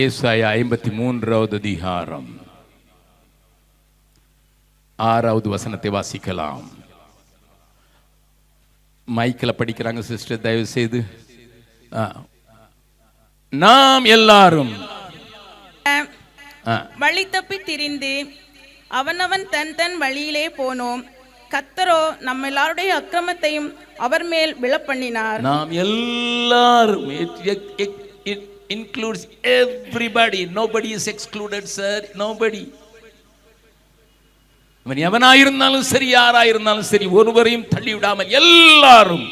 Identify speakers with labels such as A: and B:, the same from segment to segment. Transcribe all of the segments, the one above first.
A: ஏசாயா 53வது அதிகாரம் 6வது வசனத்தை வாசிக்கலாம். மைக்கில் படிக்கிறாங்க சிஸ்டர், தயவு செய்து. நாம் எல்லாரும்
B: வழி தப்பி திரிந்து அவனவன் தன் தன் வழியிலே போனோம். கர்த்தரோ நம்ம எல்லாருடைய அக்கிரமத்தையும் அவர் மேல் விழப்பண்ணினார்.
A: நாம் எல்லாரும், it includes everybody, nobody is excluded sir, nobody. அவன் எவனாயிருந்தாலும் சரி, யாராயிருந்தாலும் சரி, ஒருவரையும் தள்ளிவிடாமல் எல்லாரும்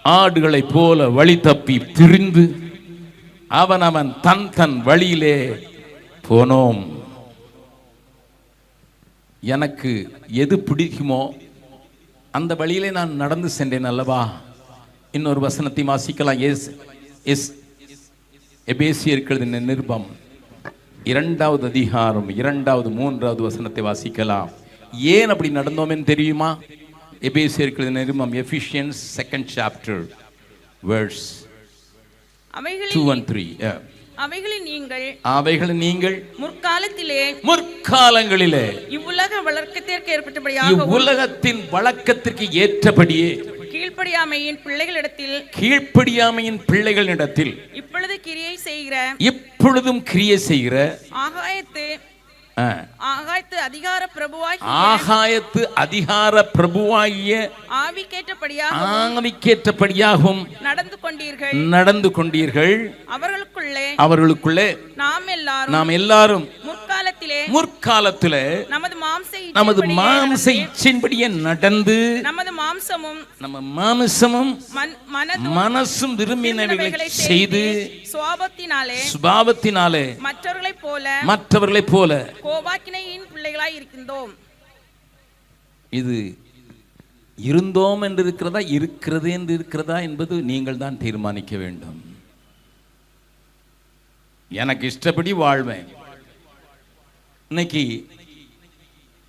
A: ஆடுகளைப் போல வழி தப்பி திரிந்து அவன் தன் தன் வழியிலே போனோம். எனக்கு எது பிடிக்குமோ அந்த வழியிலே நான் நடந்து சென்றேன் அல்லவா. இன்னொரு வசனத்தை வாசிக்கலாம். எபேசியர்கள் நிருபம் 2வது அதிகாரம் 2வது 3வது வசனத்தை வாசிக்கலாம். ஏன் அப்படி நடந்தோம்னு தெரியுமா? எபேசியர்கள் நிருபம், Ephesians 2nd chapter verse 2 and 3. அவைகளை நீங்கள் முற்காலங்களிலே
B: இவ்வுலக வழக்கத்திற்கு ஏற்பட்டபடியாக,
A: இவ்வுலகத்தின் வழக்கத்திற்கு ஏற்றபடியே
B: கீழ்ப்படியாமையின்
A: பிள்ளைகளிடத்தில்
B: இப்பொழுதும் கிரியை செய்கிற
A: ஆகாயத்து அதிகார பிரபுவாகிய ஆவிக்கேற்றபடியாகவும் நடந்து கொண்டீர்கள். அவர்களுக்குள்ளே நாம் எல்லாரும் முற்காலத்திலே நமது மாம்ச இச்சையின்படியே நடந்து, நம்ம மாம்சமும் மனசும் விரும்பினவைகளை செய்து சுபாவத்தினாலே மற்றவர்களைப் போல
B: கோபாக்கினையின் பிள்ளைகளாய் இருக்கின்றோம்.
A: இது இருந்தோம் என்று இருக்கிறதா, இருக்கிறது என்று இருக்கிறதா என்பது நீங்கள் தான் தீர்மானிக்க வேண்டும். எனக்கு இஷ்டப்படி வாழ்வேன். இன்னைக்கு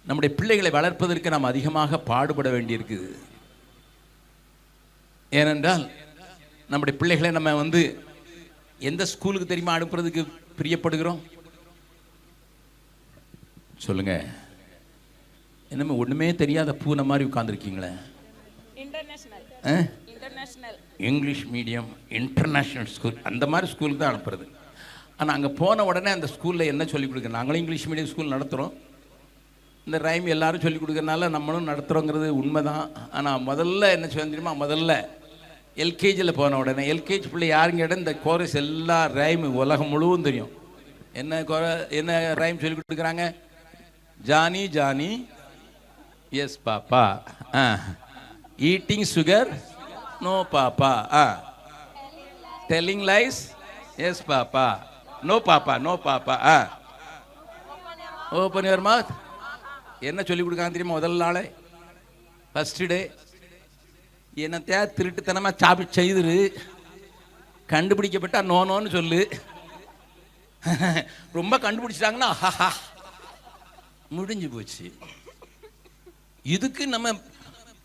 A: நம்முடைய பிள்ளைகளை வளர்ப்பதற்கு நாம் அதிகமாக பாடுபட வேண்டியிருக்குது. ஏனென்றால் நம்முடைய பிள்ளைகளை நம்ம எந்த ஸ்கூலுக்கு தெரியுமா அனுப்புறதுக்கு பிரியப்படுகிறோம்? சொல்லுங்க. என்னமே ஒண்ணுமே தெரியாத பூனை மாதிரி உட்கார்ந்துருக்கீங்களே. இங்கிலீஷ் மீடியம், இன்டர்நேஷனல் ஸ்கூல், அந்த மாதிரி ஸ்கூலுக்கு தான் அனுப்புறது. ஆனால் அங்கே போன உடனே அந்த ஸ்கூலில் என்ன சொல்லிக் கொடுக்குறோம்? நாங்களும் இங்கிலீஷ் மீடியம் ஸ்கூல் நடத்துகிறோம். இந்த ரைம் எல்லாரும் சொல்லிக் கொடுக்கறனால நம்மளும் நடத்துகிறோங்கிறது உண்மைதான். ஆனால் முதல்ல என்ன சொல்ல தெரியுமா? முதல்ல எல்கேஜியில் போன உடனே, எல்கேஜி பிள்ளை யாருங்க கேட்டால் இந்த கோரஸ் எல்லா ரைம் உலகம் முழுவதும் தெரியும். என்ன ரைம் சொல்லி கொடுக்குறாங்க? Johny Johny yes papa, eating sugar no papa, telling lies yes papa, no papa no papa, open your mouth. என்ன சொல்லி கொடுக்காங்க தெரியுமா? முதல் நாளே ஃபர்ஸ்ட் டே என்னத்தையா திருட்டுத்தனமா சாப்பி செய்துரு, கண்டுபிடிக்கப்பட்டா நோன்னு சொல்லு. ரொம்ப கண்டுபிடிச்சிட்டாங்கன்னா முடிஞ்சு போச்சு. இதுக்கு நம்ம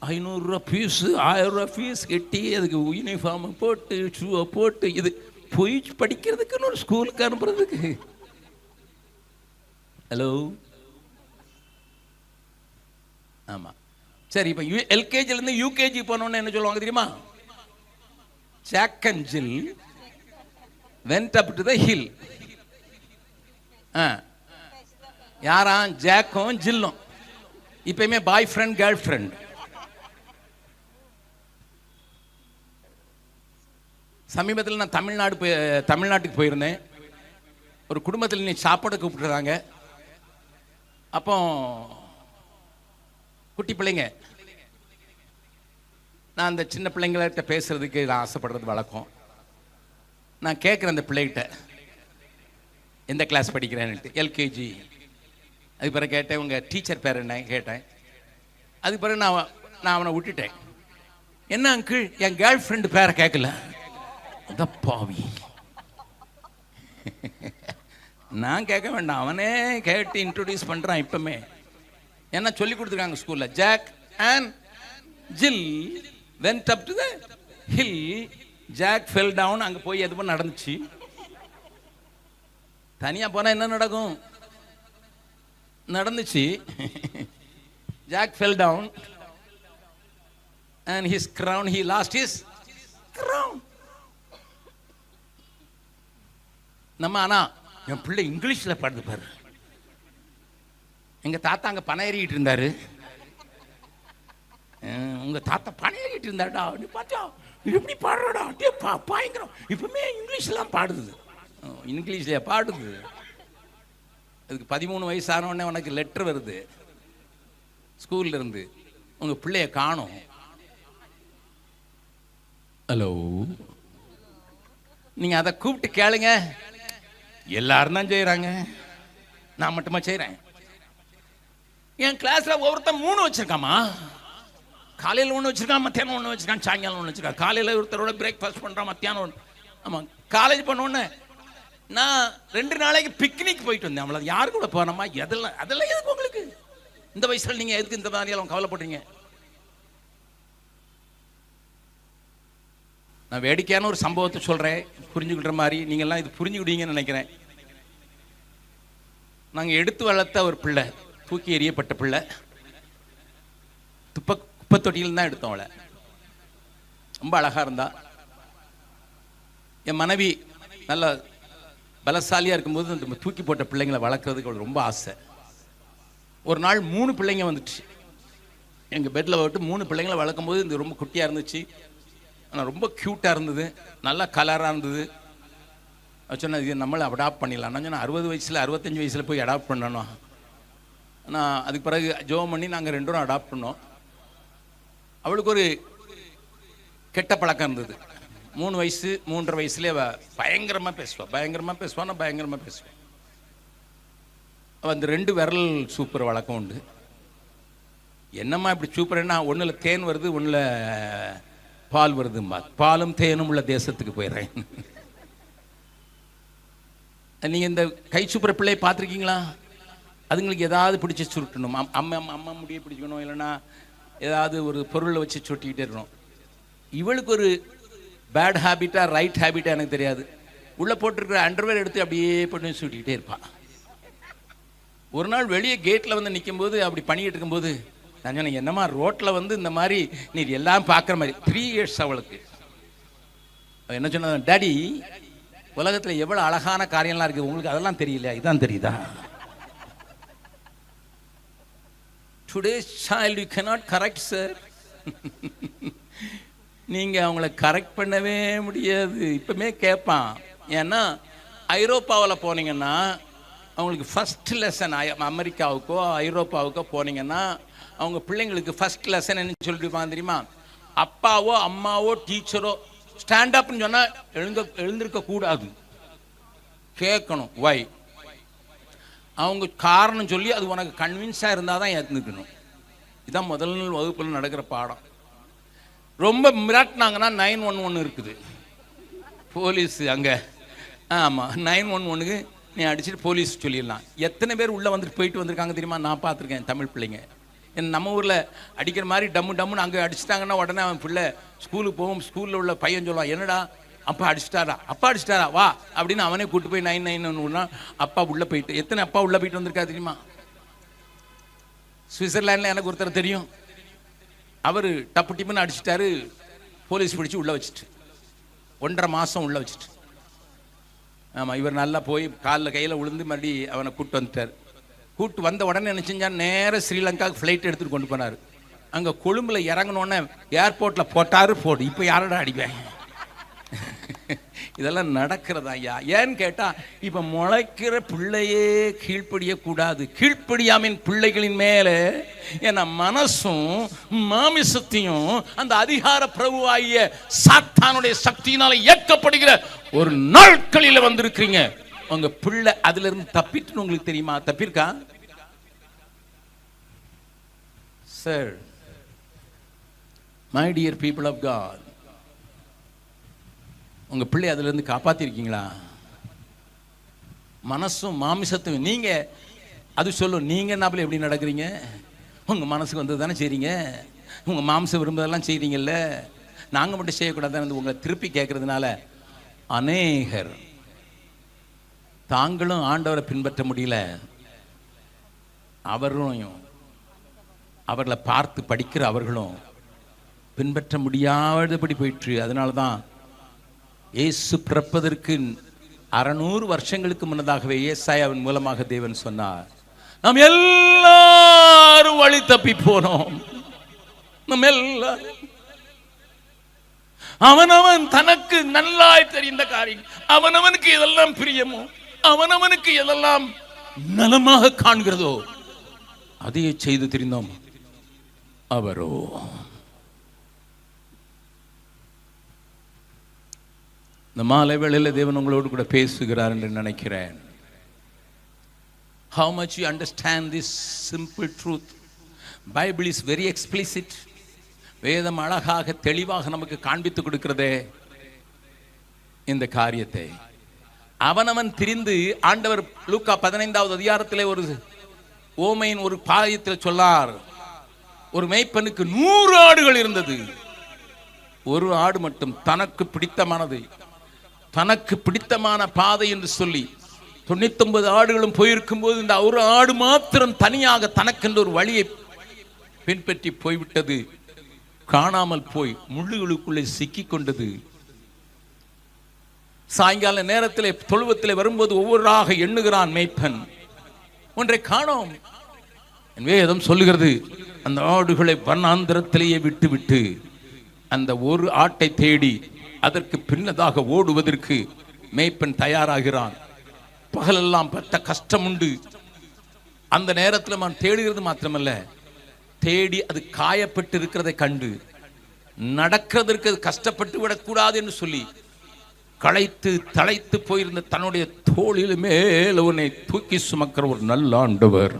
A: 500 ரூபா ஃபீஸ், 1000 ரூபா ஃபீஸ் கட்டி அதுக்கு யூனிஃபார்மை போட்டு ஷூவை போட்டு இது போய் படிக்கிறதுக்குன்னு ஒரு ஸ்கூலுக்கு அனுப்புறதுக்கு. ஹலோ, ஆமா சரி. இப்போ எல்கேஜிலேருந்து யூகேஜி போனோன்னு என்ன சொல்லுவாங்க தெரியுமா? Jack and Jill went up to the hill. யாரா? ஜாக்கும் ஜில்லும். இப்பயுமே பாய் ஃப்ரெண்ட் கேர்ள் ஃப்ரெண்ட். சமீபத்தில் நான் தமிழ்நாட்டுக்கு போயிருந்தேன். ஒரு குடும்பத்தில் நீ சாப்பாடு கூப்பிட்டுறாங்க. அப்போ குட்டி பிள்ளைங்க, நான் அந்த சின்ன பிள்ளைங்கள்கிட்ட பேசுறதுக்கு நான் ஆசைப்படுறது வழக்கம். நான் கேட்குறேன் அந்த பிள்ளைகிட்ட, எந்த கிளாஸ் படிக்கிறேன்னுட்டு. எல்கேஜி. அதுக்கு பிறகு கேட்டேன், உங்கள் டீச்சர் பேர் என்ன கேட்டேன். அதுக்கு பிறகு நான் அவனை விட்டுட்டேன். என்ன அங்கிள், என் கேர்ள் ஃப்ரெண்டு பேரை கேட்கல. பாவி, நான் கேட்க வேண்டாம், அவனே கேட்டு இன்ட்ரோடியூஸ் பண்ணுறான். இப்பவுமே என்ன சொல்லி கொடுத்துருக்காங்க ஸ்கூலில்? Jack and Jill went up to the hill. Jack fell down. அங்கே போய் எதுவும் நடந்துச்சு. தனியாக போனால் என்ன நடக்கும்? நடந்துச்சு. Jack fell down and his crown, he lost his crown. நம்ம ஆனா என் பிள்ளை இங்கிலீஷில் பாடுது பாரு. எங்கள் தாத்தா அங்கே பணம் ஏறிக்கிட்டு இருந்தாரு. உங்கள் தாத்தா பணம் ஏறிக்கிட்டு இருந்தாருடா, நீ பார்த்தா எப்படி பாடுறடா, அப்படியே பாயங்கிறோம். இப்பவுமே இங்கிலீஷ்லாம் பாடுது. இங்கிலீஷ்லையா பாடுது? அதுக்கு 13 வயசு ஆனோடனே உனக்கு லெட்டர் வருது ஸ்கூல்ல இருந்து, உங்கள் பிள்ளைய காணோம். ஹலோ, நீங்கள் அதை கூப்பிட்டு கேளுங்க. எல்லாரும் தான் செய்கிறாங்க, நான் மட்டுமா செய்கிறேன்? என் கிளாஸில் ஒருத்தன் 3 வச்சிருக்காமா. காலையில் 1 வச்சிருக்கான், மத்தியானம் 1 வச்சிருக்கான், சாயங்காலம் 1 வச்சிருக்கான். காலையில் ஒருத்தரோட பிரேக்ஃபாஸ்ட் பண்ணுறான், மத்தியானம் 1. ஆமாம், காலேஜ் பண்ணோன்னே நான் 2 நாளைக்கு பிக்னிக் போயிட்டு வந்தேன். அவ்வளோ யாரு கூட போனோமா? அதெல்லாம் எதுக்கு உங்களுக்கு? இந்த வயசில் நீங்கள் எதுக்கு இந்த மாதிரியெல்லாம் கவலைப்படுறீங்க? நான் வேடிக்கையான ஒரு சம்பவத்தை சொல்கிறேன், புரிஞ்சுக்கிற மாதிரி. நீங்கள்லாம் இது புரிஞ்சுக்கிட்டீங்கன்னு நினைக்கிறேன். நாங்கள் எடுத்து வளர்த்த ஒரு பிள்ளை, தூக்கி எறியப்பட்ட பிள்ளை. குப்பை தொட்டியில் தான் எடுத்தோம். அவளை ரொம்ப அழகாக இருந்தா. என் மனைவி நல்ல பலசாலியாக இருக்கும்போது அந்த தூக்கி போட்ட பிள்ளைங்களை வளர்க்குறதுக்கு அவளுக்கு ரொம்ப ஆசை. ஒரு நாள் 3 பிள்ளைங்க வந்துச்சு எங்கள் பெட்டில் விட்டு. 3 பிள்ளைங்களை வளர்க்கும் போது இந்த ரொம்ப குட்டியாக இருந்துச்சு, ஆனால் ரொம்ப க்யூட்டாக இருந்தது, நல்லா கலராக இருந்தது. சொன்னால் இது நம்மளை அடாப்ட் பண்ணிடலாம். நான் சொன்னேன் 60 வயசில் 65 வயசில் போய் அடாப்ட் பண்ணணும். ஆனால் அதுக்கு பிறகு ஜோம் பண்ணி நாங்கள் 2 பேரும் அடாப்ட் பண்ணோம். அவளுக்கு ஒரு கெட்ட பழக்கம் இருந்தது. 3 வயசு 3.5 வயசுலேயே பயங்கரமாக பேசுவான். அவள் அந்த 2 விரல் சூப்பர் வழக்கம் உண்டு. என்னம்மா இப்படி சூப்பர்னா, ஒன்றில் தேன் வருது, ஒன்றில் பால் வருதும்மா. பாலும் தேனும் உள்ள தேசத்துக்கு போயிடுறேன். நீங்கள் இந்த கை சூப்பர பிள்ளையை பார்த்துருக்கீங்களா? அதுங்களுக்கு ஏதாவது பிடிச்சி சுருட்டணும். அம்மா முடிய பிடிச்சிக்கணும், இல்லைன்னா ஏதாவது ஒரு பொருளை வச்சு சுட்டிக்கிட்டே இருக்கணும். இவளுக்கு ஒரு பேட் ஹேபிட்டா ரைட் ஹேபிட்டா எனக்கு தெரியாது. உள்ளே போட்டிருக்கிற அண்டர்வேர் எடுத்து அப்படியே பண்ணி சுட்டிக்கிட்டே இருப்பான். ஒரு நாள் வெளியே கேட்டில் வந்து நிற்கும்போது, அப்படி பண்ணிக்கிட்டு இருக்கும்போது நான் சொன்னேன், என்னம்மா ரோட்டில் வந்து இந்த மாதிரி நீ எல்லாம் பார்க்குற மாதிரி. 3 இயர்ஸ் அவளுக்கு. என்ன சொன்ன, டாடி உலகத்தில் எவ்வளோ அழகான காரியம்லாம் இருக்குது, உங்களுக்கு அதெல்லாம் தெரியலையா? இதான் தெரியுதா? Today's child you cannot correct, sir. நீங்கள் அவங்கள கரெக்ட் பண்ணவே முடியாது. இப்போமே கேட்பான். ஏன்னா ஐரோப்பாவில் போனீங்கன்னா அவங்களுக்கு ஃபஸ்ட் லெசன், அமெரிக்காவுக்கோ ஐரோப்பாவுக்கோ போனீங்கன்னா அவங்க பிள்ளைங்களுக்கு ஃபஸ்ட் லெசன் என்ன சொல்லிட்டு தெரியுமா? அப்பாவோ அம்மாவோ டீச்சரோ ஸ்டாண்டப்னு சொன்னால் எழுந்திருக்க கூடாது, கேட்கணும். வை? அவங்க காரணம் சொல்லி அது உனக்கு கன்வின்ஸாக இருந்தால் தான் ஏற்றுக்கணும். இதுதான் முதல் வகுப்பில் நடக்கிற பாடம். ரொம்ப மிராட்டினாங்கன்னா 911 இருக்குது, போலீஸு அங்கே. ஆமாம், 911க்கு நீ அடிச்சுட்டு போலீஸ் சொல்லிடலாம். எத்தனை பேர் உள்ளே வந்துட்டு போயிட்டு வந்திருக்காங்க தெரியுமா? நான் பார்த்துருக்கேன் தமிழ் பிள்ளைங்க. நம்ம ஊரில் அடிக்கிற மாதிரி டம்முன்னு அங்கே அடிச்சிட்டாங்கன்னா உடனே அவன் பிள்ளை ஸ்கூலுக்கு போகும். ஸ்கூலில் உள்ள பையன் சொல்லுவான், என்னடா அப்பா அடிச்சிட்டாரா வா அப்படின்னு அவனே கூட்டு போய் 991 அப்பா உள்ளே போயிட்டு. எத்தனை அப்பா உள்ளே போயிட்டு வந்திருக்கா தெரியுமா? சுவிட்சர்லாண்டில் எனக்கு ஒருத்தர் தெரியும். அவர் டப்பு டிப்புன்னு அடிச்சிட்டாரு, போலீஸ் பிடிச்சி உள்ளே வச்சுட்டு 1.5 மாதம் உள்ளே வச்சுட்டு. ஆமாம், இவர் நல்லா போய் காலில் கையில் விழுந்து மறுபடி அவனை கூப்பிட்டு வந்துட்டார். கூப்பிட்டு வந்த உடனே என்ன செஞ்சால் நேராக ஸ்ரீலங்காவுக்கு ஃப்ளைட் எடுத்துகிட்டு கொண்டு போனார். அங்கே கொழும்பில் இறங்கினோடனே ஏர்போர்ட்டில் போடு. இப்போ யாரோட அடிப்பேன்? இதெல்லாம் நடக்கிறதா ஐயா? ஏன்னு கேட்டால் இப்போ முளைக்கிற பிள்ளையே கீழ்ப்படியக்கூடாது. கீழ்ப்படியாமின் பிள்ளைகளின் மேலே என மனசும் மாமிசத்தையும் அந்த அதிகார பிரபுவாகிய சாத்தானுடைய சக்தியினால இயக்கப்படுகிற ஒரு நாட்களில் வந்திருக்கிறீங்க. உங்க பிள்ளை அதுல இருந்து தப்பிட்டுன்னு உங்களுக்கு தெரியுமா? தப்பிருக்கா? Sir, my dear people of God, உங்க பிள்ளை அதுல இருந்து காப்பாத்திருக்கீங்களா? மனசும் மாமிசத்தும் நீங்க அது சொல்லும். நீங்க என்ன எப்படி நடக்கிறீங்க? உங்க மனசுக்கு வந்தது தானே செய்றீங்க, உங்க மாம்சம் விரும்புறதெல்லாம் செய்றீங்கல்ல. நாங்க மட்டும் செய்யக்கூடாது. உங்களை திருப்பி கேட்கறதுனால அநேகர் தாங்களும் ஆண்டவரை பின்பற்ற முடியல, அவர்களும் அவர்களை பார்த்து படிக்கிற அவர்களும் பின்பற்ற முடியாதபடி போயிற்று. அதனால தான் இயேசு பிறப்பதற்கு 600 வருஷங்களுக்கு முன்னதாகவே ஏசாயாவின் மூலமாக தேவன் சொன்னார், நாம் எல்லாரும் வழி தப்பி போனோம். நம்ம எல்லாரும் அவனவன் தனக்கு நல்லாய் தெரிந்த காரியம், அவனவனுக்கு எதெல்லாம் பிரியமோ, அவனவனுக்கு எதெல்லாம் நலமாக காண்கிறதோ அதையே செய்து தெரிந்தோம். அவரோ இந்த மாலை வேளையில் தேவன் உங்களோடு கூட பேசுகிறார் என்று நினைக்கிறேன். How much you understand this simple truth? Bible is very explicit. வேதம் அழகாக தெளிவாக நமக்கு காண்பித்து கொடுக்கிறதே இந்த காரியத்தை. அவனவன் திரிந்து ஆண்டவர் லூக்கா 15வது அதிகாரத்திலே ஒரு ஓமையின் ஒரு பாயத்தில் சொல்லார். ஒரு மேய்ப்பனுக்கு 100 ஆடுகள் இருந்தது. ஒரு ஆடு மட்டும் தனக்கு பிடித்தமானது, தனக்கு பிடித்தமான பாதை என்று சொல்லி 99 ஆடுகளும் போயிருக்கும் போது இந்த ஒரு ஆடு மாத்திரம் தனியாக தனக்கென்று ஒரு வழியை பின்பற்றி போய்விட்டது. காணாமல் போய் முள்ளுகளுக்குள்ளே சிக்கி கொண்டது. சாயங்கால நேரத்திலே தொழுவத்திலே வரும்போது ஒவ்வொருவராக எண்ணுகிறான் மேய்ப்பன், ஒன்றை காணோம். வேதம் சொல்லுகிறது, அந்த ஆடுகளை வனாந்திரத்திலேயே விட்டு அந்த ஒரு ஆட்டை தேடி அதற்கு பின்னதாக ஓடுவதற்கு மேய்ப்பன் தயாராகிறான். பகலெல்லாம் பட்ட கஷ்டம் உண்டு. அந்த நேரத்தில் நான் தேடுகிறது மாத்திரமல்ல, தேடி அது காயப்பட்டு இருக்கிறதை கண்டு நடக்கிறதற்கு அது கஷ்டப்பட்டு விடக்கூடாது என்று சொல்லி களைத்து தளைத்து போயிருந்த தன்னுடைய தோளில் மேல் உன்னை தூக்கி சுமக்கிற ஒரு நல்ல ஆண்டவர்.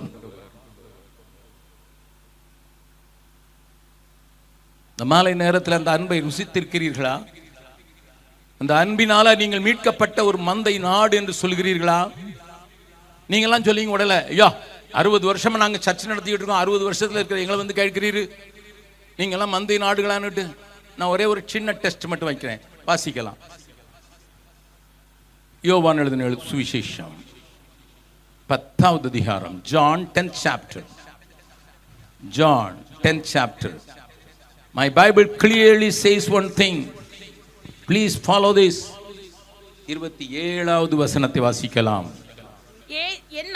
A: இந்த மாலை நேரத்தில் அந்த அன்பை ருசித்திருக்கிறீர்களா? அந்த அன்பினால நீங்கள் மீட்கப்பட்ட ஒரு மந்தை நாடு என்று சொல்கிறீர்களா? நீங்கெல்லாம் சொல்லிங்க உடல, ஐயா 60 வருஷமா நாங்கள் சர்ச்சை நடத்திக்கிட்டு இருக்கோம், 60 வருஷத்தில் இருக்கிற எங்களை வந்து கேட்கிறீரு, நீங்கெல்லாம் மந்தை நாடுகளான்னுட்டு. நான் ஒரே ஒரு சின்ன டெஸ்ட் மட்டும் வைக்கிறேன், வாசிக்கலாம். யோவான் எழுதின சுவிசேஷம் 10வது அதிகாரம், John 10th chapter. John 10th chapter. My Bible clearly says one thing. Please follow this. 27வது வசனத்தை வாசிக்கலாம்.
B: என்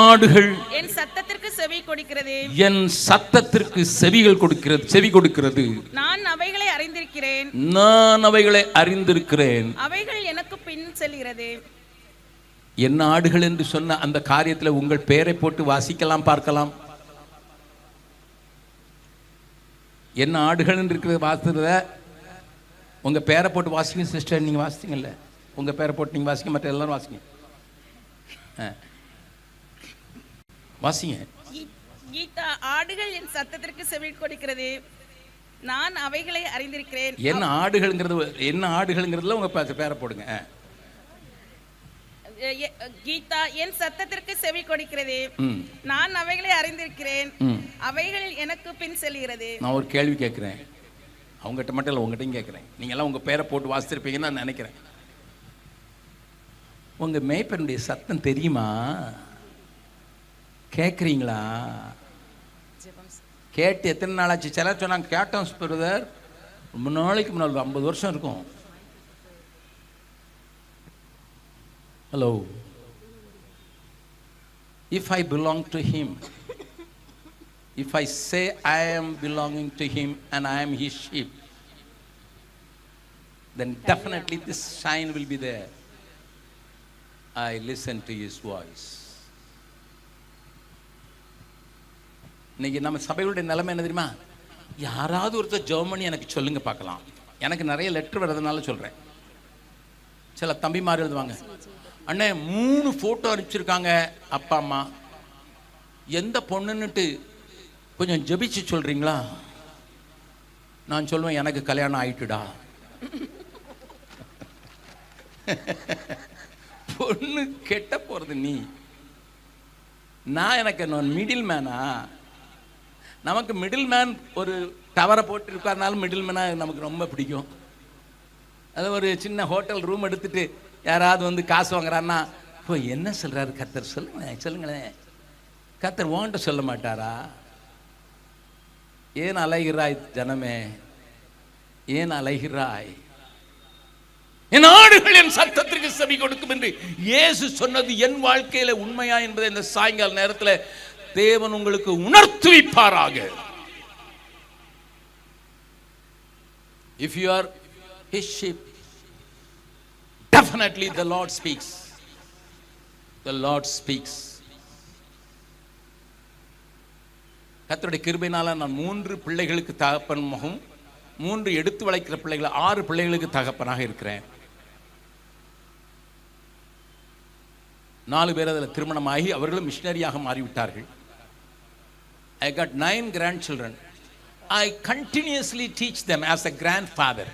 B: ஆடுகள்
A: என்
B: சத்தத்திற்கு செவி கொடுக்கிறது,
A: என் சத்தத்திற்கு செவி கொடுக்கிறது.
B: நான் அவைகளை அறிந்திருக்கிறேன், அவைகள் எனக்கு பின் செல்கிறது.
A: என் ஆடுகள் என்று சொன்ன அந்த காரியத்தில் உங்கள் பெயரை போட்டு வாசிக்கலாம், பார்க்கலாம். என்ன ஆடுகள் என்று இருக்கிறத வாசிக்கிறத உங்க பேரை போட்டு வாசிங்க சிஸ்டர். நீங்க வாசித்தீங்கல்ல, உங்க பேரை போட்டு நீங்க வாசிங்க, மற்ற எல்லாரும் வாசிங்க. வாசிங்க.
B: கீதா, ஆடுகள் என் சத்தத்திற்கு செவி கொடுக்கிறது, நான் அவைகளை அறிந்திருக்கிறேன்.
A: என்ன ஆடுகள்ங்கிறதுல உங்க பேரை போடுங்க.
B: கீதா, என் சத்தத்திற்கு செவி கொடுக்கிறது, நான் அவைகளை அறிந்திருக்கிறேன், அவைகள் எனக்கு பின் செல்கிறது.
A: நான் ஒரு கேள்வி கேட்கிறேன், அவங்ககிட்ட மட்டும் இல்லை, உங்ககிட்டையும் கேட்கிறேன். நீங்க எல்லாம் உங்க பேரை போட்டு வாசிச்சிருப்பீங்கன்னு நான் நினைக்கிறேன். உங்க மேய்ப்பனுடைய சத்தம் தெரியுமா? கேட்குறீங்களா? கேட்டு எத்தனை நாள் ஆச்சு? சிலர் சொன்னாங்க கேட்டோம் பிரதர், ரொம்ப நாளைக்கு முன்னால் 50 வருஷம் இருக்கும். Hello, if I belong to him, if I say I am belonging to him and I am his sheep, then definitely this sign will be there. I listen to his voice. இன்னைக்கு நம்ம சபைகளுடைய நிலைமை என்ன தெரியுமா? யாராவது ஒருத்தர் ஜெபம் பண்ணி எனக்கு சொல்லுங்க பார்க்கலாம். எனக்கு நிறைய லெட்டர் வர்றதுனால சொல்றேன். சில தம்பிமார் எழுதுவாங்க, அண்ணே 3 போட்டோ அனுப்பிச்சிருக்காங்க அப்பா அம்மா, எந்த பொண்ணுன்னுட்டு கொஞ்சம் ஜெபிச்சு சொல்றீங்களா? நான் சொல்லுவேன், எனக்கு கல்யாணம் ஆயிட்டுடா. பொண்ணு கெட்ட போறது நீ, நான் எனக்கு மிடில் மேனா? நமக்கு மிடில் மேன் ஒரு டவரை போட்டு இருக்காருனாலும் மிடில் மேனா நமக்கு ரொம்ப பிடிக்கும். அது ஒரு சின்ன ஹோட்டல் ரூம் எடுத்துட்டு யாராவது வந்து காசு வாங்குறாருன்னா இப்போ என்ன சொல்கிறாரு கர்த்தர், சொல்லுங்களேன். கர்த்தர் ஓன்ட்ட சொல்ல மாட்டாரா? ஏன் அலைகிறாய் ஜனமே, ஏன் அலைகிறாய்? என் ஆடுகள் என் சத்தத்திற்கு செவி கொடுக்கும் என்று இயேசு சொன்னது என் வாழ்க்கையில உண்மையா என்பதை இந்த சாயங்கால நேரத்தில் தேவன் உங்களுக்கு உணர்த்துவிப்பாராக. If you are his sheep, definitely the Lord speaks. The Lord speaks. கர்த்தருடைய கிருபையினால நான் 3 பிள்ளைகளுக்கு தகப்பனாகவும் 3 எடுத்து வளர்க்கிற பிள்ளைகள் 6 பிள்ளைகளுக்கு தகப்பனாக இருக்கிறேன். 4 பேர் அதில் திருமணமாகி அவர்களும் மிஷனரியாக மாறிவிட்டார்கள். I got 9 grandchildren. I continuously teach them as a grandfather.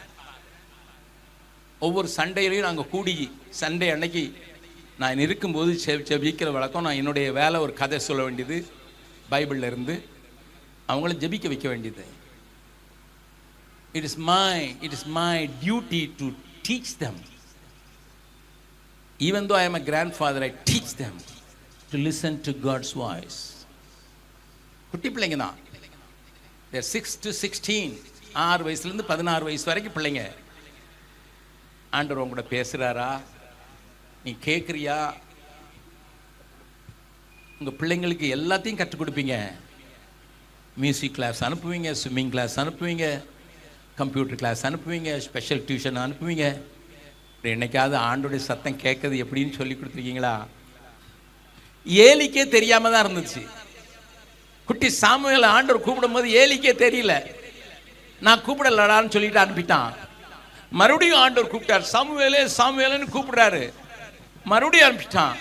A: ஒவ்வொரு சண்டையிலையும் நாங்கள் கூடி சண்டே அன்னைக்கு நான் இருக்கும்போது ஜெபிக்கிற வழக்கம். நான் என்னுடைய வேலை ஒரு கதை சொல்ல வேண்டியது, பைபிளில் இருந்து அவங்கள ஜெபிக்க வைக்க வேண்டியது. It is my duty to teach them. Even though I am a grandfather, I teach them to listen to God's voice. குட்டி பிள்ளைங்க தான். They are 6 to 16. 6 வயசுலேருந்து 16 வயசு வரைக்கும் பிள்ளைங்க. ஆண்டவர் உங்களோட பேசுகிறாரா? நீ கேட்குறியா? உங்கள் பிள்ளைங்களுக்கு எல்லாத்தையும் கற்றுக் கொடுப்பீங்க. மியூசிக் கிளாஸ் அனுப்புவீங்க, ஸ்விம்மிங் கிளாஸ் அனுப்புவீங்க, கம்ப்யூட்டர் கிளாஸ் அனுப்புவீங்க, ஸ்பெஷல் டியூஷன் அனுப்புவீங்க. என்னைக்காவது ஆண்டோடைய சத்தம் கேட்குறது எப்படின்னு சொல்லி கொடுத்துருக்கீங்களா? ஏலிக்கே தெரியாம தான் இருந்துச்சு. குட்டி சாமுவேலை ஆண்டவர் கூப்பிடும் போது ஏலிக்கே தெரியல. நான் கூப்பிடலடான்னு சொல்லிட்டு அனுப்பிட்டான். மறுபடியும் ஆண்டவர் கூப்பிட்டார், சாமுவேலே சாமுவேலன்னு கூப்பிடுறாரு. மறுபடியும் அனுப்பிட்டான்.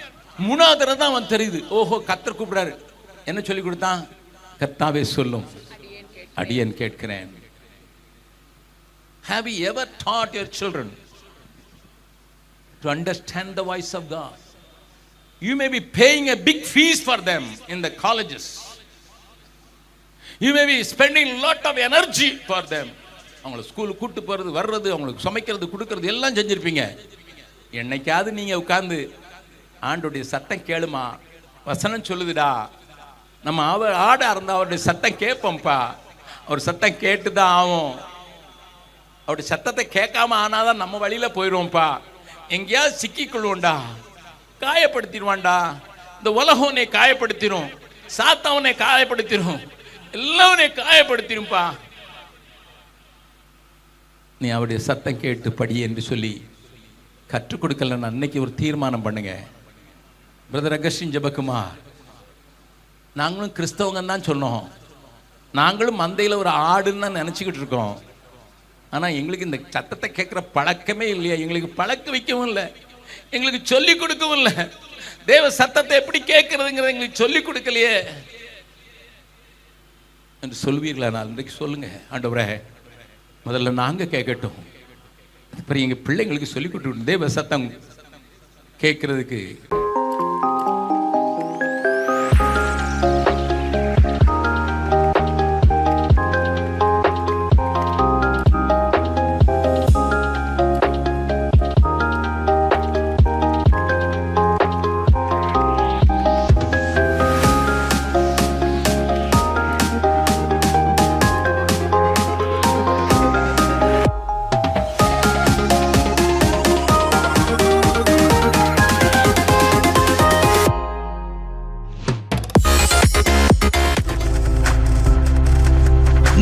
A: 3வது தடவை தான் அவன் தெரியுது, ஓஹோ கர்த்தர் கூப்பிடுறாரு. என்ன சொல்லி கொடுத்தான்? கர்த்தாவே சொல்லும், அடியேன் கேட்கிறேன். Have you ever taught your children to understand the voice of God? You may be paying a big fees for them in the colleges. You may be spending a lot of energy for them. அவங்கள ஸ்கூலுக்கு கூட்டு போகிறது வர்றது, அவங்களுக்கு சமைக்கிறது கொடுக்கறது எல்லாம் செஞ்சுருப்பீங்க. என்னைக்காவது நீங்கள் உட்கார்ந்து ஆண்டோடைய சத்தம் கேளுமா, வசனம் சொல்லுதுடா, நம்ம ஆடாக இருந்தால் அவருடைய சத்தம் கேட்போம்ப்பா, அவர் சத்தம் கேட்டு தான் ஆகும். அவருடைய சத்தத்தை கேட்காம ஆனாதான் நம்ம வழியில் போயிடுவோம்ப்பா. எங்கேயாவது சிக்கிக்கொள்வோண்டா, காயப்படுத்திடுவான்டா. இந்த உலகம் உன்னை காயப்படுத்திடும், சாத்தாவனை காயப்படுத்திடும், எல்லாவனை காயப்படுத்திடும்பா. நீ அவருடைய சத்தம் கேட்டு படி என்று சொல்லி கற்றுக் கொடுக்கலன்னு அன்னைக்கு ஒரு தீர்மானம் பண்ணுங்க. பிரதர் அகஸ்டின் ஜெபக்குமார், நாங்களும் கிறிஸ்தவங்கன்னு தான் சொன்னோம், நாங்களும் மந்தையில் ஒரு ஆடுன்னு தான் நினச்சிக்கிட்டு இருக்கோம். ஆனால் எங்களுக்கு இந்த சத்தத்தை கேட்குற பழக்கமே இல்லையா, எங்களுக்கு பழக்க வைக்கவும் இல்லை, எங்களுக்கு சொல்லிக் கொடுக்கவும் இல்லை. தேவ சத்தத்தை எப்படி கேட்கறதுங்கிறத எங்களுக்கு சொல்லிக் கொடுக்கலையே என்று சொல்வீர்களா? நான் இன்றைக்கு சொல்லுங்க, ஆண்டவரே முதல்ல நாங்கள் கேட்கட்டும், அப்புறம் எங்கள் பிள்ளைங்களுக்கு சொல்லிக் கொடுத்து தேவ சத்தம் கேட்கறதுக்கு.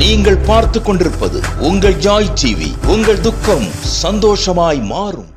C: நீங்கள் பார்த்துக் கொண்டிருப்பது உங்கள் ஜாய் டிவி. உங்கள் துக்கம் சந்தோஷமாய் மாறும்.